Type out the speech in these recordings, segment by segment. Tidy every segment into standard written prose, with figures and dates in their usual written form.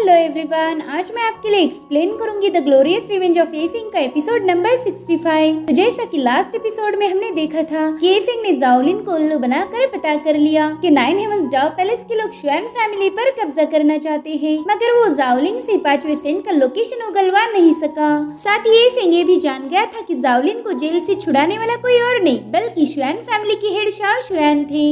Hello everyone, आज मैं आपके लिए एक्सप्लेन करूंगी the glorious revenge of effing का एपिसोड नंबर 65। तो जैसा कि लास्ट एपिसोड में हमने देखा था कि एफिंग ने जाओलिन को उल्लू बनाकर पता कर लिया कि 9 हेवंस डाओ पैलेस के लोग शुआन फैमिली पर कब्जा करना चाहते हैं, मगर वो जाओलिन से 5वें सेंट का लोकेशन उगलवा नहीं सका। साथ ही एफिंग ये भी जान गया था कि जाओलिन को जेल से छुड़ाने वाला कोई और नहीं बल्कि शुआन फैमिली के हेड शाओ शुआन थे।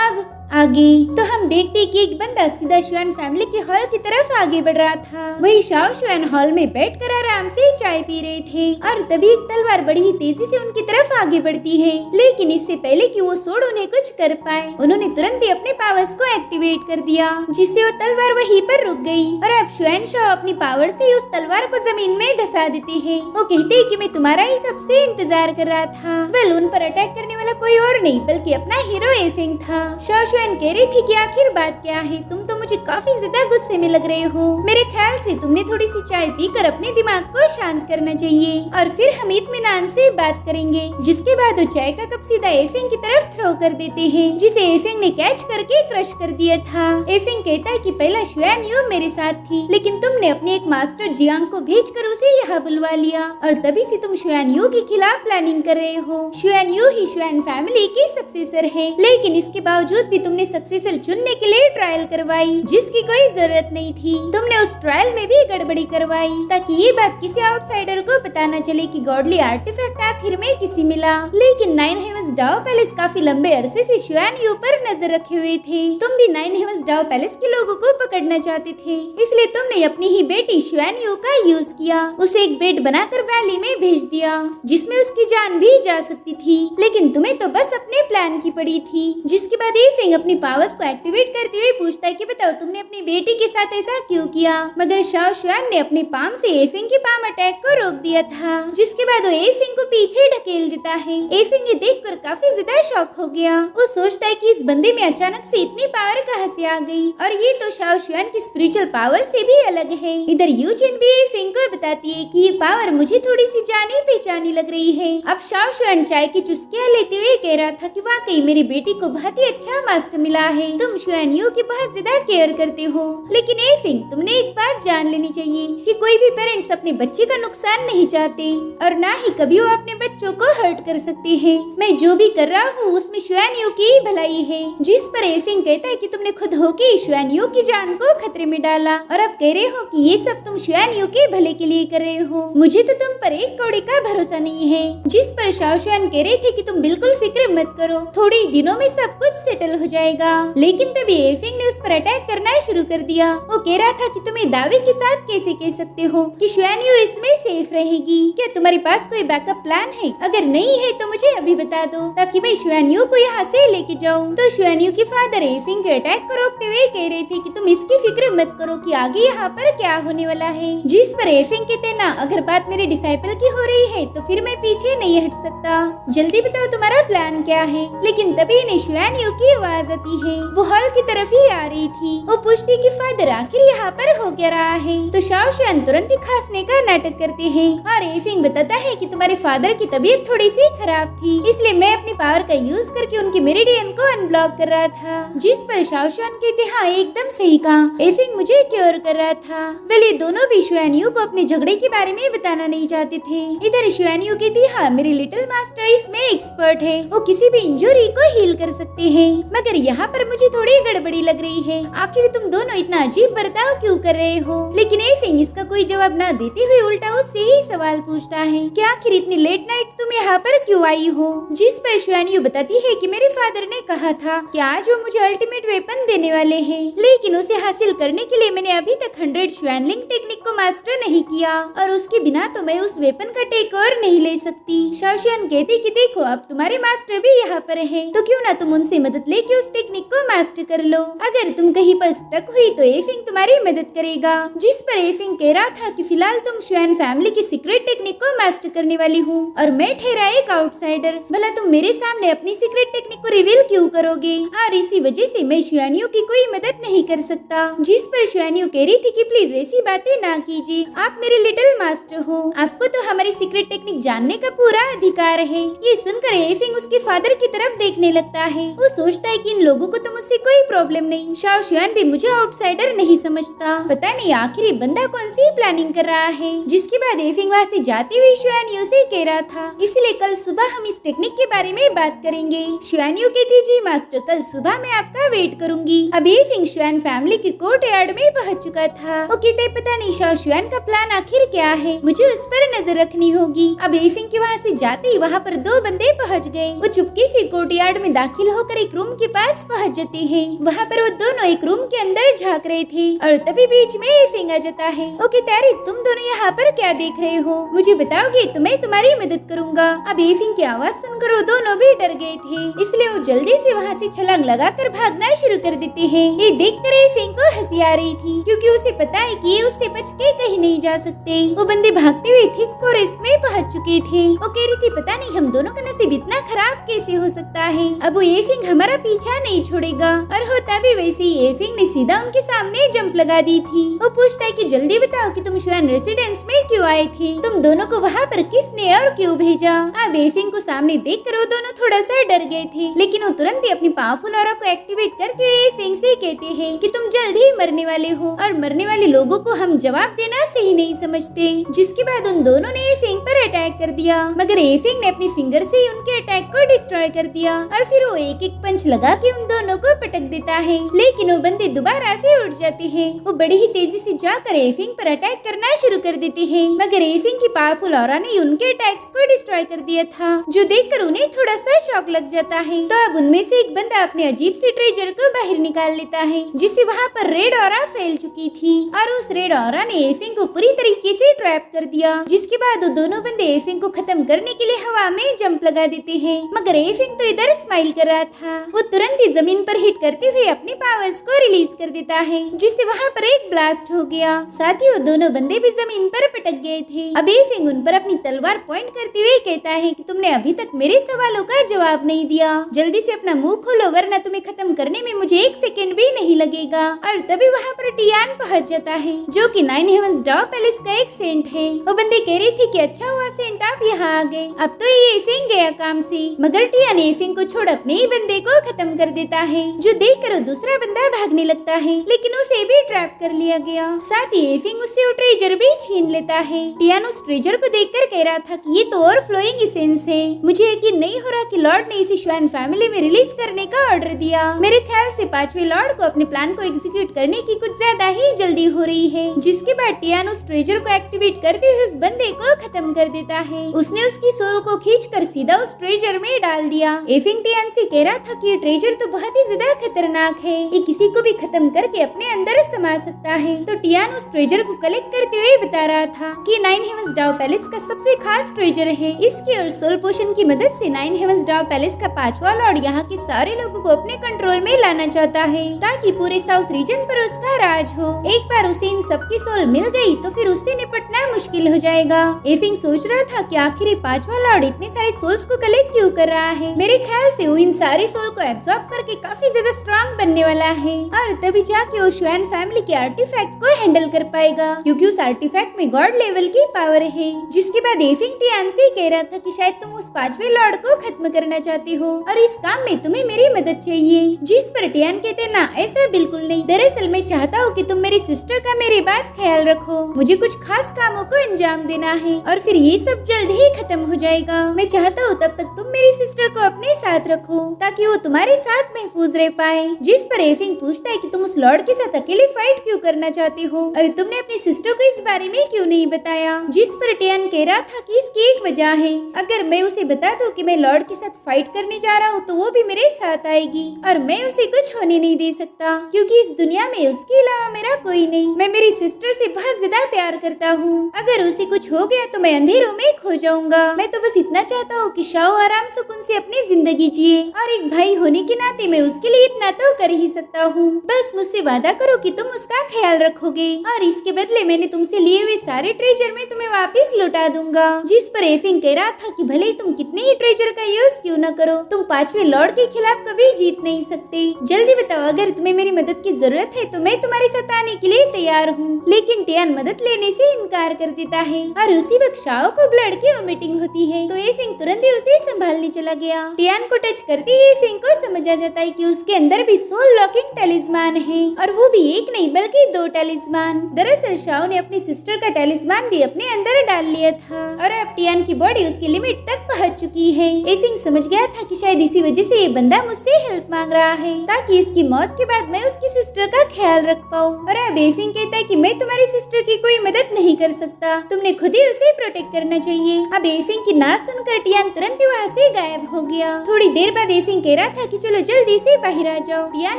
अब आगे तो हम देखते कि एक बंदा सीधा शुआन फैमिली के हॉल की तरफ आगे बढ़ रहा था। वही शाओ शुआन हॉल में बैठकर आराम से चाय पी रहे थे और तभी एक तलवार बड़ी ही तेजी से उनकी तरफ आगे बढ़ती है, लेकिन इससे पहले कि वो सोड उन्हें कुछ कर पाए उन्होंने तुरंत ही अपने पावर्स को एक्टिवेट कर दिया, जिससे वो तलवार वहीं पर रुक गई। और अब शुआन शाओ अपनी पावर से उस तलवार को जमीन में धसा देते हैं। वो कहते हैं कि मैं तुम्हारा ही कब से इंतजार कर रहा था। वेल, उन पर अटैक करने वाला कोई और नहीं बल्कि अपना हीरो एफिंग था। शाओ शुआन कह रही थी कि आखिर बात क्या है, तुम तो मुझे काफी ज्यादा गुस्से में लग रहे हो। मेरे ख्याल से तुमने थोड़ी सी चाय पीकर अपने दिमाग को शांत करना चाहिए और फिर हम इत्मीनान से बात करेंगे। जिसके बाद वो चाय का कप सीधा एफिंग की तरफ थ्रो कर देते हैं, जिसे एफिंग ने कैच करके क्रश कर दिया था। एफिंग कहता है कि पहला शुआन यू मेरे साथ थी, लेकिन तुमने अपने एक मास्टर जियांग को भेजकर उसे यहाँ बुलवा लिया और तभी से तुम शुआन यू के खिलाफ प्लानिंग कर रहे हो। शुआन यू ही शुआन फैमिली की सक्सेसर है, लेकिन इसके बावजूद भी तुमने सक्सेसर चुनने के लिए ट्रायल करवाई जिसकी कोई जरूरत नहीं थी। तुमने उस ट्रायल में भी गड़बड़ी करवाई ताकि ये बात किसी आउटसाइडर को पता न चले कि गॉडली आर्टिफैक्ट आखिर में किसी मिला। लेकिन 9 हेवंस डाओ पैलेस काफी लंबे अरसे से शुआन यू पर नजर रखे हुए थे। तुम भी 9 हेवंस डाओ पैलेस के लोगों को पकड़ना चाहते थे, इसलिए तुमने अपनी ही बेटी शुआन यू का यूज किया। उसे एक बेड बनाकर वैली में भेज दिया जिसमें उसकी जान भी जा सकती थी, लेकिन तुम्हें तो बस अपने प्लान की पड़ी थी। जिसके बाद एफिंग अपनी पावर्स को एक्टिवेट करते हुए पूछता है कि बताओ तुमने अपनी बेटी के साथ ऐसा क्यों किया, मगर शाओ शुआन ने अपने पाम से एफिंग के पाम अटैक को रोक दिया था। जिसके बाद वो एफिंग को पीछे ढकेल देता है। एफिंग ये देखकर काफी ज्यादा शॉक हो गया। वो सोचता है कि इस बंदे में अचानक से इतनी पावर कहां से आ गई, और ये तो शाओ शुआन की स्पिरिचुअल पावर से भी अलग है। इधर यूजिन भी एफिंग को बताती है कि ये पावर मुझे थोड़ी सी जानी पहचानी लग रही है। अब शाओ शुआन चाय की चुस्कियां लेते हुए कह रहा था कि वाकई मेरी बेटी को बहुत ही अच्छा मास्टर मिला है। तुम शुआन यू की बहुत ज्यादा केयर करते हो, लेकिन एफिंग तुमने एक बात जान लेनी चाहिए कि कोई भी पेरेंट्स अपने बच्चे का नुकसान नहीं चाहते और ना ही कभी वो अपने बच्चों को हर्ट कर सकते हैं। मैं जो भी कर रहा हूँ उसमें शुआन यू की भलाई है। जिस पर एफिंग कहता है कि तुमने खुद होके शुआन यू की जान को खतरे में डाला और अब कह रहे हो कि ये सब तुम शुआन यू के भले के लिए कर रहे हो। मुझे तो तुम पर एक कौड़ी का भरोसा नहीं है। जिस पर शाओ शुआन कह रहे थे कि तुम बिल्कुल फिक्र मत करो, थोड़े ही दिनों में सब कुछ सेटल हो जाएगा। लेकिन तभी एफिंग ने उस पर अटैक करना शुरू कर दिया। वो कह रहा था कि तुम्हें दावे के साथ कैसे कह सकते हो कि शुआन यू इसमें सेफ रहेगी। क्या तुम्हारे पास कोई बैकअप प्लान है? अगर नहीं है तो मुझे अभी बता दो ताकि मैं शुआन यू को यहाँ से लेके जाऊँ। तो शुआन यू के फादर एफिंग के अटैक को रोकते हुए कह रहे थे कि तुम इसकी फिक्र मत करो कि आगे यहाँ पर क्या होने वाला है। जिस पर एफिंग कहते ना, अगर बात मेरे डिसाइपल की हो रही है तो फिर मैं पीछे नहीं हट सकता, जल्दी बताओ तुम्हारा प्लान क्या है। लेकिन तभी इन्हें शुआन यू की आवाज आती है। वो हॉल की तरफ ही आ रही थी। वो पूछती कि फादर आखिर यहाँ पर हो क्या रहा है। तो शाओ शुआन तुरंत ही खांसने का नाटक करते हैं और एफिंग बताता है कि तुम्हारे फादर की तबीयत थोड़ी सी खराब थी, इसलिए मैं अपनी पावर का यूज करके उनके मेरिडियन को अनब्लॉक कर रहा था। जिस पर शाओ शुआन कहते हाँ एकदम सही कहा, एफिंग मुझे क्योर कर रहा था। वेल, ये दोनों भी शुआन यू को अपने झगड़े के बारे में बताना नहीं चाहते थे। इधर शुआन यू कहती हाँ मेरे लिटिल मास्टर इसमें एक्सपर्ट है, वो किसी भी इंजरी को हील कर सकते हैं, मगर यहाँ पर मुझे थोड़ी गड़बड़ी लग रही है। आखिर तुम दोनों इतना अजीब बर्ताव क्यों कर रहे हो? लेकिन एफिंग इसका कोई जवाब न देते हुए उल्टा उससे ही सवाल पूछता है कि आखिर इतनी लेट नाइट तुम यहाँ पर क्यों आई हो। जिस पर शुआन यू बताती है कि मेरे फादर ने कहा था कि आज वो मुझे अल्टीमेट वेपन देने वाले हैं, लेकिन उसे हासिल करने के लिए मैंने अभी तक 100 शुआनलिंग टेक्निक को मास्टर नहीं किया और उसके बिना तो मैं उस वेपन का टेक ओवर नहीं ले सकती। शाओ शुआन कहती कि देखो अब तुम्हारे मास्टर भी यहाँ पर है, तो क्यों ना तुम उनसे मदद लेके उस टेक्निक को मास्टर कर लो। अगर तुम कहीं पर स्टक हुई तो एफिंग तुम्हारी मदद करेगा। जिस पर एफिंग कह रहा था कि फिलहाल तुम शुआन फैमिली की सीक्रेट टेक्निक को मास्टर करने वाली हूँ और मैं ठहरा एक आउटसाइडर, भला तुम मेरे सामने अपनी सीक्रेट टेक्निक को रिवील क्यों करोगे? और इसी वजह से मैं शुआन यू की कोई मदद नहीं कर सकता। जिस पर शुआन यू कह रही थी कि प्लीज ऐसी बातें ना कीजिए, आप मेरे लिटिल मास्टर हो, आपको तो हमारी सीक्रेट टेक्निक जानने का पूरा अधिकार है। ये सुनकर एफिंग उसके फादर की तरफ देखने लगता है। वो सोचता है कि कि इन लोगों को तो मुझसे कोई प्रॉब्लम नहीं, शाओ शुआन भी मुझे आउटसाइडर नहीं समझता। पता नहीं आखिर ये बंदा कौन सी प्लानिंग कर रहा है। जिसके बाद एफिंग वहाँ से जाते हुए शुआन यू से कह रहा था, इसलिए कल सुबह हम इस टेक्निक के बारे में बात करेंगे। शुआन यू कहती, जी मास्टर, कल सुबह मैं आपका वेट करूंगी। अब एफिंग शुआन फैमिली के कोर्ट यार्ड में पहुंच चुका था। वो कहते, पता नहीं शाओ शुआन का प्लान आखिर क्या है, मुझे उस पर नजर रखनी होगी। अब एफिंग के वहाँ से जाते ही वहाँ पर दो बंदे पहुँच गए। वो चुपके से कोर्ट यार्ड में दाखिल होकर एक रूम के पास पहुँच जाते हैं। वहाँ पर वो दोनों एक रूम के अंदर झांक रहे थे और तभी बीच में एफिंग आ जाता है। वो कहता है, तुम दोनों यहाँ पर क्या देख रहे हो, मुझे बताओगे तो मैं तुम्हारी मदद करूँगा। अब एफिंग की आवाज सुनकर वो दोनों भी डर गए थे, इसलिए वो जल्दी से वहाँ से छलांग लगाकर भागना शुरू कर देते हैं। ये देखकर एफिंग को हंसी आ रही थी, क्योंकि उसे पता है कि ये उससे बच के कहीं नहीं जा सकते। वो बंदे भागते हुए थिक फॉरेस्ट में पहुंच चुके थे। वो कह रही थी, पता नहीं हम दोनों का नसीब इतना खराब कैसे हो सकता है, अब वो एफिंग हमारा पीछा नहीं छोड़ेगा। और होता भी वैसे ही, एफिंग ने सीधा उनके सामने जंप लगा दी थी। वो पूछता है कि जल्दी बताओ कि तुम शुआन रेसिडेंस में क्यों आए थे, तुम दोनों को वहाँ पर किसने और क्यों भेजा। अब एफिंग को सामने देखकर वो दोनों थोड़ा सा डर गए थे, लेकिन वो तुरंत ही अपनी पावरफुल ऑरा को एक्टिवेट करते हुए एफिंग से कहते हैं कि तुम जल्द ही मरने वाले हो और मरने वाले लोगों को हम जवाब देना सही नहीं समझते। जिसके बाद उन दोनों ने एफिंग पर अटैक कर दिया, मगर एफिंग ने अपनी फिंगर से ही उनके अटैक को डिस्ट्रॉय कर दिया और फिर वो एक एक पंच लगा के उन दोनों को पटक देता है। लेकिन वो बंदे दोबारा से उठ जाते हैं। वो बड़ी ही तेजी से जाकर एफिंग पर अटैक करना शुरू कर देते हैं, मगर एफिंग की पावरफुल ऑरा ने उनके अटैक्स को डिस्ट्रॉय कर दिया था, जो देखकर उन्हें थोड़ा सा शॉक लग जाता है। तो अब उनमें से एक बंदा अपने अजीब से ट्रेजर को बाहर निकाल लेता है, जिससे वहाँ पर रेड ऑरा फैल चुकी थी और उस रेड ऑरा ने एफिंग को पूरी तरीके से ट्रैप कर दिया। जिसके बाद वो दोनों बंदे एफिंग को खत्म करने के लिए हवा में जंप लगा देते हैं, मगर एफिंग तो इधर स्माइल कर रहा था। वो तुरंत ही जमीन पर हिट करते हुए अपने पावर्स को रिलीज कर देता है, जिससे वहाँ पर एक ब्लास्ट हो गया। साथ ही वो दोनों बंदे भी जमीन पर पटक गए थे। अब एफिंग उन पर अपनी तलवार पॉइंट करते हुए कहता है कि तुमने अभी तक मेरे सवालों का जवाब नहीं दिया, जल्दी से अपना मुंह खोलो वरना तुम्हें खत्म करने में मुझे 1 सेकंड भी नहीं लगेगा। और तभी वहाँ पर टियान पहुँच जाता है, जो कि 9 हेवंस डॉ पैलेस का एक सेंट है। वो बंदे कह रही थी कि अच्छा हुआ सेंट आप यहाँ आ गए, अब तो ये एफिंग गया काम से। मगर टियान एफिंग को छोड़ अपने ही बंदे को खत्म कर देता है, जो देखकर दूसरा बंदा भागने लगता है, लेकिन उसे भी ट्रैप कर लिया गया। साथ ही एफिंग उससे वो ट्रेजर भी छीन लेता है। टियान उस ट्रेजर को देखकर कह रहा था कि ये तो ओवरफ्लोइंग एसेंस है, मुझे यकीन नहीं हो रहा कि लॉर्ड ने इसे शुआन फैमिली में रिलीज करने का ऑर्डर दिया। मेरे ख्याल से 5वें लॉर्ड को अपने प्लान को एग्जीक्यूट करने की कुछ ज्यादा ही जल्दी हो रही है। जिसके बाद टियान उस ट्रेजर को एक्टिवेट करते हुए उस बंदे को खत्म कर देता है। उसने उसकी सोल को खींचकर सीधा उस ट्रेजर में डाल दिया। एफिंग टियान से कह रहा था कि ये ट्रेजर तो बहुत ही ज्यादा खतरनाक है, ये किसी को भी खत्म करके अपने अंदर समा सकता है। तो टियान उस ट्रेजर को कलेक्ट करते हुए बता रहा था कि 9 हेवंस डॉ पैलेस का सबसे खास ट्रेजर है। इसकी और सोल पोशन की मदद से 9 हेवंस डॉ पैलेस का 5वां लॉर्ड यहाँ के सारे लोगों को अपने कंट्रोल में लाना चाहता है, ताकि पूरे साउथ रीजन पर उसका राज हो। एक बार उसे इन सबकी सोल मिल गई तो फिर उससे निपटना मुश्किल हो जाएगा। एफिंग सोच रहा था कि आखिर 5वां लॉर्ड इतने सारे सोल्स को कलेक्ट क्यों कर रहा है। मेरे ख्याल से वो इन सारे सोल को एब्जॉर्ब करके काफी ज्यादा स्ट्रॉन्ग बनने वाला है और तभी जाके वो शुआन फैमिली के आर्टिफैक्ट को हैंडल कर पाएगा, क्योंकि उस आर्टिफैक्ट में गॉड लेवल की पावर है। जिसके बाद एफिंग टियान से कह रहा था कि शायद तुम उस 5वें लॉर्ड को खत्म करना चाहते हो और इस काम में तुम्हें मेरी मदद चाहिए। जिस पर टियान कहते ना, ऐसा बिल्कुल नहीं, दरअसल मैं चाहता हूँ कि तुम मेरी सिस्टर का मेरे बात ख्याल रखो, मुझे कुछ खास कामों को अंजाम देना है और फिर ये सब जल्द ही खत्म हो जाएगा। मैं चाहता हूँ तब तक तुम मेरी सिस्टर को अपने साथ रखो ताकि वो तुम्हारे साथ महफूज रह पाए। जिस पर एफिंग पूछता है कि तुम उस लॉर्ड के साथ अकेले फाइट क्यों करना चाहते हो और तुमने अपनी सिस्टर को इस बारे में क्यों नहीं बताया। जिस पर टियान कह रहा था कि इसकी एक वजह है, अगर मैं उसे बता दूं कि मैं लॉर्ड के साथ फाइट करने जा रहा हूँ तो वो भी मेरे साथ आएगी और मैं उसे कुछ होने नहीं दे सकता, क्योंकि इस दुनिया में उसके अलावा मेरा कोई नहीं। मैं मेरी सिस्टर से बहुत ज्यादा प्यार करता हूँ, अगर उसे कुछ हो गया तो मैं अंधेरों में खो जाऊंगा। मैं तो बस इतना चाहता हूँ कि शाओ आराम सुकून से अपनी जिंदगी जिए और एक भाई होने के नाते मैं उसके लिए इतना तो कर ही सकता हूँ। बस मुझसे वादा करो कि तुम उसका ख्याल रखोगे और इसके बदले मैंने तुमसे लिए हुए सारे ट्रेजर में तुम्हें वापस लौटा दूंगा। जिस पर एफिंग कह रहा था कि भले ही तुम कितने ही ट्रेजर का यूज क्यों न करो, तुम 5वें लॉर्ड के खिलाफ कभी जीत नहीं सकते। जल्दी बताओ, अगर तुम्हें मेरी मदद की जरूरत है तो मैं तुम्हारे साथ आने के लिए तैयार हूँ। लेकिन टियान मदद लेने से इनकार कर देता है और उसी वक्त शाओ को ब्लड की वोमिटिंग होती है, तो एफिंग तुरंत ही उसे संभालने चला गया। टियान को टच करते ही एफिंग को समझ समझ आ जाता है कि उसके अंदर भी सोल लॉकिंग टैलिस्मान है, और वो भी एक नहीं बल्कि 2 टैलिस्मान। दरअसल शाओ ने अपनी सिस्टर का टैलिस्मान भी अपने अंदर डाल लिया था और अब टियान की बॉडी उसकी लिमिट तक पहुंच चुकी है। एफिंग समझ गया था कि शायद इसी वजह से ये बंदा मुझसे हेल्प मांग रहा है ताकि इसकी मौत के बाद मैं उसकी सिस्टर का ख्याल रख पाऊँ। और अब एफिंग कहता है कि मैं तुम्हारी सिस्टर की कोई मदद नहीं कर सकता, तुमने खुद ही उसे प्रोटेक्ट करना चाहिए। अब एफिंग की ना सुनकर टियान तुरंत वहाँ से गायब हो गया। थोड़ी देर बाद एफिंग कह रहा था कि चलो जल्दी से बाहर आ जाओ, टियान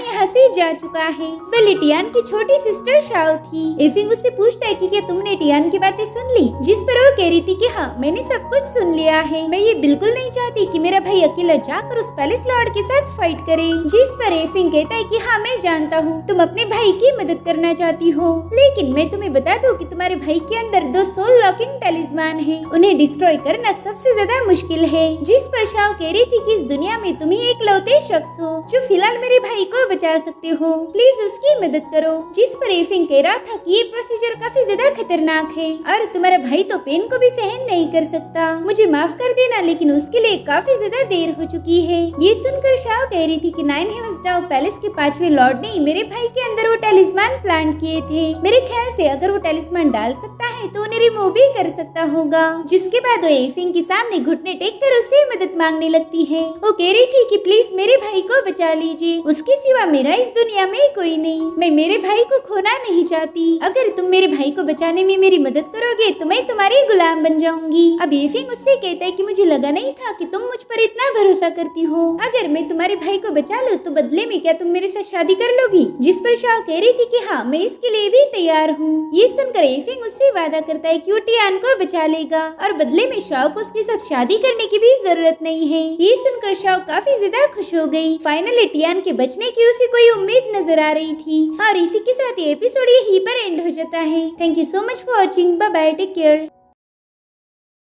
यहाँ से जा चुका है। वह टियान की छोटी सिस्टर शाओ थी। एफिंग उससे पूछता है कि क्या तुमने टियान की बातें सुन ली, जिस पर वो कह रही थी कि हाँ मैंने सब कुछ सुन लिया है, मैं ये बिल्कुल नहीं चाहती कि मेरा भाई अकेला जाकर उस पैलेस लॉर्ड के साथ फाइट करे। जिस पर एफिंग कहता है कि हाँ मैं जानता हूँ तुम अपने भाई की मदद करना चाहती हो, लेकिन मैं तुम्हें बता दूँ कि तुम्हारे भाई के अंदर 2 सोल लॉकिंग टैलिस्मान है, उन्हें डिस्ट्रॉय करना सबसे ज्यादा मुश्किल है। जिस पर शाओ कह रही थी कि इस दुनिया में तुम ही एकलौते शख्स हो जो फिलहाल मेरे भाई को बचा सकते हो, प्लीज उसकी मदद करो। जिस पर एफिंग कह रहा था कि ये प्रोसीजर काफी ज्यादा खतरनाक है और तुम्हारा भाई तो पेन को भी सहन नहीं कर सकता, मुझे माफ कर देना लेकिन उसके लिए काफी ज्यादा देर हो चुकी है। ये सुनकर शाओ कह रही थी कि 9 हेवंस डॉग पैलेस के 5वें लॉर्ड ने मेरे भाई के अंदर वो टैलिस्मान प्लांट किए थे। मेरे ख्याल से अगर वो टैलिस्मान डाल सकता है तो उन्हें रिमूव भी कर सकता होगा। जिसके बाद वो एफिंग के सामने घुटने टेक कर उससे मदद मांगने लगती है। वो कह रही थी कि प्लीज मेरे भाई को बचा लीजिए, उसके सिवा मेरा इस दुनिया में कोई नहीं, मैं मेरे भाई को खोना नहीं चाहती। अगर तुम मेरे भाई को बचाने में मेरी मदद करोगे तो मैं तुम्हारी गुलाम बन जाऊंगी। अब एफिंग उससे कहता है कि मुझे लगा नहीं था कि तुम मुझ पर इतना भरोसा करती हो, अगर मैं तुम्हारे भाई को बचा लूं तो बदले में क्या तुम मेरे साथ शादी कर लोगी? जिस पर शाओ कह रही थी कि हाँ मैं इसके लिए भी तैयार हूँ। ये सुनकर एफिंग उससे वादा करता है कि वो टियान को बचा लेगा और बदले में शाओ को उसके साथ शादी करने की भी जरूरत नहीं है। ये सुनकर शाओ काफी ज्यादा खुश हो गई। फाइनली टियान के बचने की उसे कोई उम्मीद नजर आ रही थी और इसी के साथ ये एपिसोड यहीं पर एंड हो जाता है। Thank you so much for watching. Bye bye, take care.